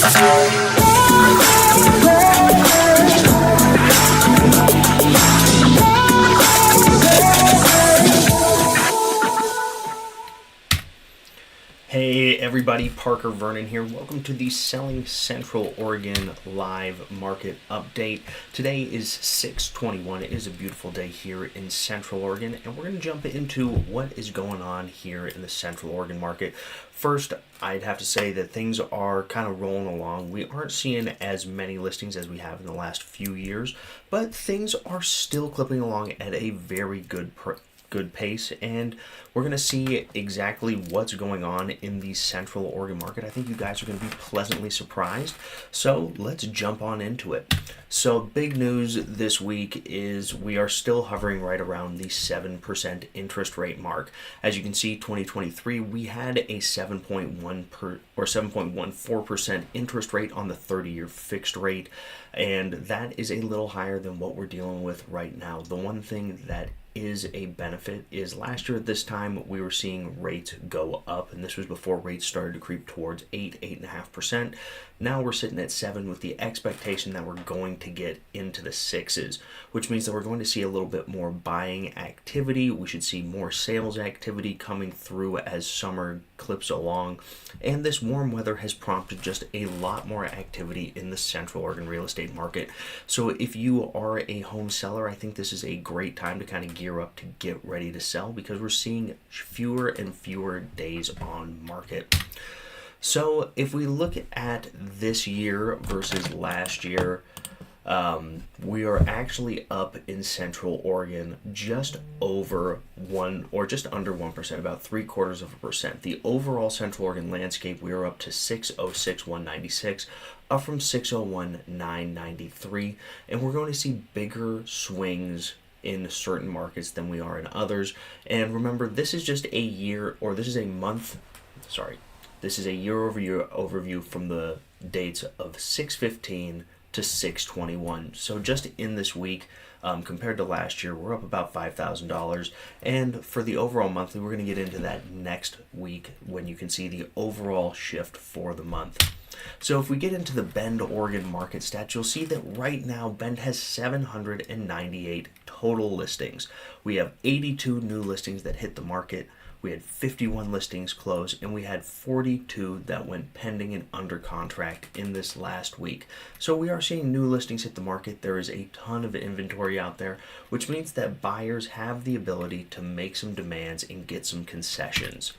Hey everybody, Parker Vernon here. Welcome to the Selling Central Oregon live market update. Today is 6/21. It is a beautiful day here in Central Oregon, and we're going to jump into what is going on here in the Central Oregon market. First, I'd have to say that things are kind of rolling along. We aren't seeing as many listings as we have in the last few years, but things are still clipping along at a very good pace, and we're going to see exactly what's going on in the Central Oregon market. I think you guys are going to be pleasantly surprised, so let's jump on into it. So big news this week is we are still hovering right around the 7% interest rate mark. As you can see, 2023 we had a 7.14% interest rate on the 30-year fixed rate, and that is a little higher than what we're dealing with right now. The one thing that is a benefit is last year at this time we were seeing rates go up, and this was before rates started to creep towards 8.5%. Now we're sitting at 7 with the expectation that we're going to get into the 6s, which means that we're going to see a little bit more buying activity. We should see more sales activity coming through as summer clips along, and this warm weather has prompted just a lot more activity in the Central Oregon real estate market. So if you are a home seller, I think this is a great time to kind of gear up to get ready to sell, because we're seeing fewer and fewer days on market. So if we look at this year versus last year, we are actually up in Central Oregon just over just under 1%, about 0.75%. The overall Central Oregon landscape, we are up to 606,196, up from 601,993, and we're going to see bigger swings in certain markets than we are in others. And remember, this is just a year, or this is a month, this is a year-over-year overview from the dates of 6/15 to 6/21. So just in this week, compared to last year, we're up about $5,000. And for the overall monthly, we're going to get into that next week when you can see the overall shift for the month. So if we get into the Bend, Oregon market stats, you'll see that right now Bend has 798 total listings. We have 82 new listings that hit the market. We had 51 listings close, and we had 42 that went pending and under contract in this last week. So we are seeing new listings hit the market. There is a ton of inventory out there, which means that buyers have the ability to make some demands and get some concessions.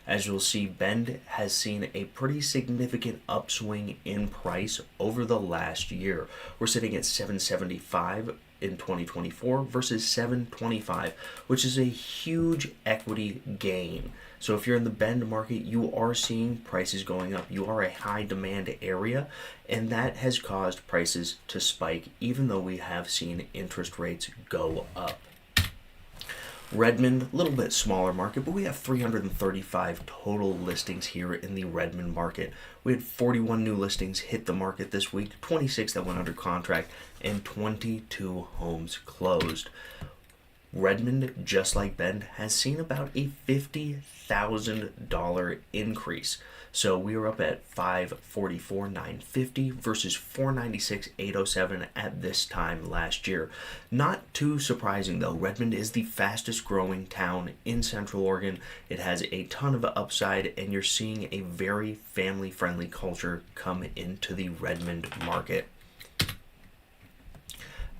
As you'll see, Bend has seen a pretty significant upswing in price over the last year. We're sitting at $775 in 2024 versus $725, which is a huge equity gain. So if you're in the Bend market, you are seeing prices going up. You are a high demand area, and that has caused prices to spike, even though we have seen interest rates go up. Redmond, a little bit smaller market, but we have 335 total listings here in the Redmond market. We had 41 new listings hit the market this week, 26 that went under contract, and 22 homes closed. Redmond, just like Bend, has seen about a $50,000 increase. So we were up at $544,950 versus $496,807 at this time last year. Not too surprising though. Redmond is the fastest growing town in Central Oregon. It has a ton of upside, and you're seeing a very family-friendly culture come into the Redmond market.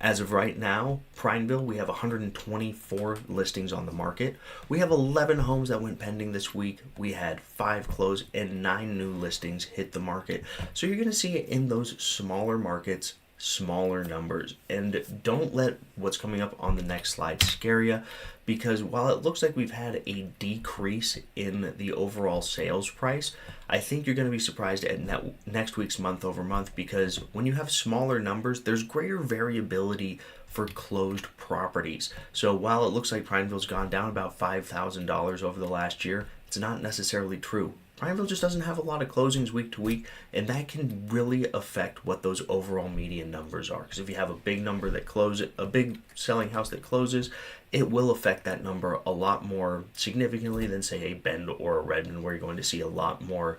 As of right now, Prineville, we have 124 listings on the market. We have 11 homes that went pending this week. We had 5 close and 9 new listings hit the market. So you're going to see in those smaller markets, smaller numbers. And don't let what's coming up on the next slide scare you, because while it looks like we've had a decrease in the overall sales price, I think you're going to be surprised at next week's month over month, because when you have smaller numbers, there's greater variability for closed properties. So while it looks like Prineville's gone down about $5,000 over the last year, it's not necessarily true. Prineville just doesn't have a lot of closings week to week, and that can really affect what those overall median numbers are. Because if you have a big number that closes, a big selling house that closes, it will affect that number a lot more significantly than, say, a Bend or a Redmond, where you're going to see a lot more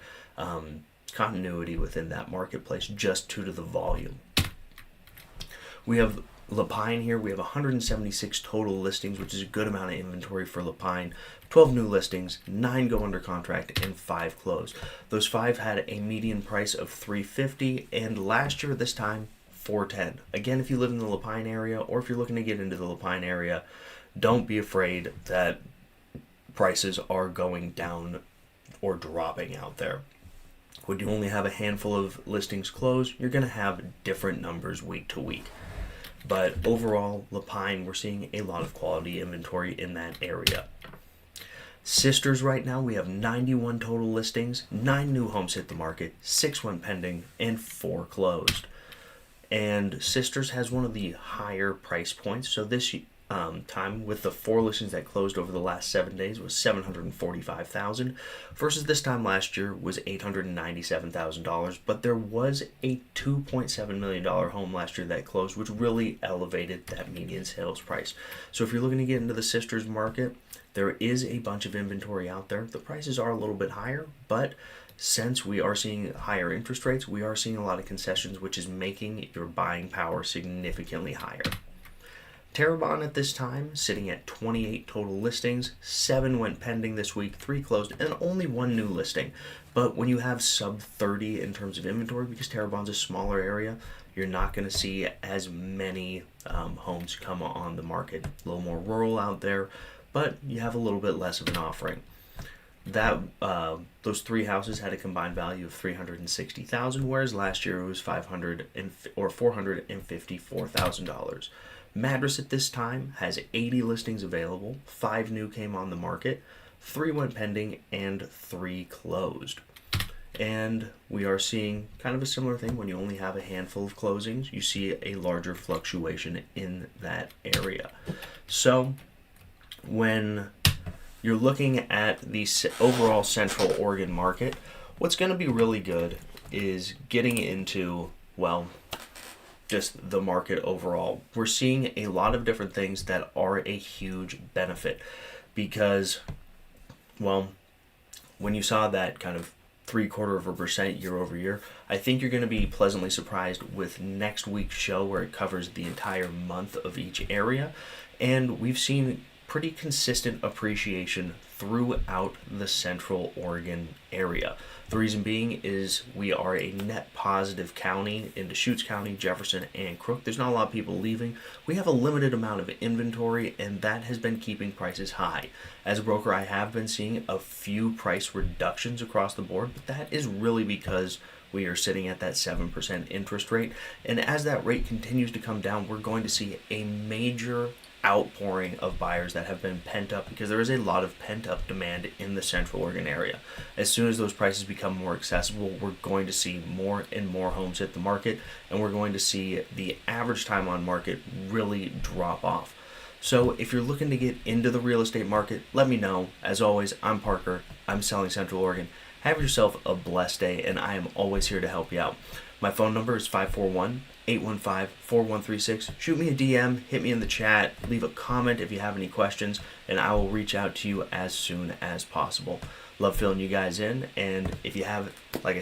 continuity within that marketplace just due to the volume. We have Lapine here. We have 176 total listings, which is a good amount of inventory for Lapine. 12 new listings, 9 go under contract, and 5 close. Those 5 had a median price of $350, and last year at this time, $410. Again, if you live in the Lapine area, or if you're looking to get into the Lapine area, don't be afraid that prices are going down or dropping out there. When you only have a handful of listings closed, you're going to have different numbers week to week. But overall, Lapine, we're seeing a lot of quality inventory in that area. Sisters right now, we have 91 total listings, 9 new homes hit the market, 6 went pending, and 4 closed. And Sisters has one of the higher price points. So this time, with the 4 listings that closed over the last 7 days, was $745,000 versus this time last year was $897,000. But there was a $2.7 million home last year that closed, which really elevated that median sales price. So if you're looking to get into the Sisters market, there is a bunch of inventory out there. The prices are a little bit higher, but since we are seeing higher interest rates, we are seeing a lot of concessions, which is making your buying power significantly higher. Terrebonne at this time, sitting at 28 total listings, 7 went pending this week, 3 closed, and only 1 new listing. But when you have sub 30 in terms of inventory, because Terrebonne's a smaller area, you're not going to see as many homes come on the market. A little more rural out there, but you have a little bit less of an offering. That those 3 houses had a combined value of $360,000, whereas last year it was $454,000. Madras at this time has 80 listings available. 5 new came on the market, 3 went pending, and 3 closed. And we are seeing kind of a similar thing. When you only have a handful of closings, you see a larger fluctuation in that area. So when you're looking at the overall Central Oregon market, what's going to be really good is getting into, well, just the market overall. We're seeing a lot of different things that are a huge benefit because, well, when you saw that kind of 0.75% year over year, I think you're going to be pleasantly surprised with next week's show where it covers the entire month of each area. And we've seen pretty consistent appreciation throughout the Central Oregon area. The reason being is we are a net positive county in Deschutes County, Jefferson, and Crook. There's not a lot of people leaving. We have a limited amount of inventory, and that has been keeping prices high. As a broker, I have been seeing a few price reductions across the board, but that is really because we are sitting at that 7% interest rate. And as that rate continues to come down, we're going to see a major outpouring of buyers that have been pent up because there is a lot of pent up demand in the Central Oregon area. As soon as those prices become more accessible, we're going to see more and more homes hit the market, and we're going to see the average time on market really drop off. So if you're looking to get into the real estate market, let me know. As always, I'm Parker. I'm Selling Central Oregon. Have yourself a blessed day, and I am always here to help you out. My phone number is 541-815-4136. Shoot me a DM, hit me in the chat, leave a comment if you have any questions, and I will reach out to you as soon as possible. Love filling you guys in, and if you have, like I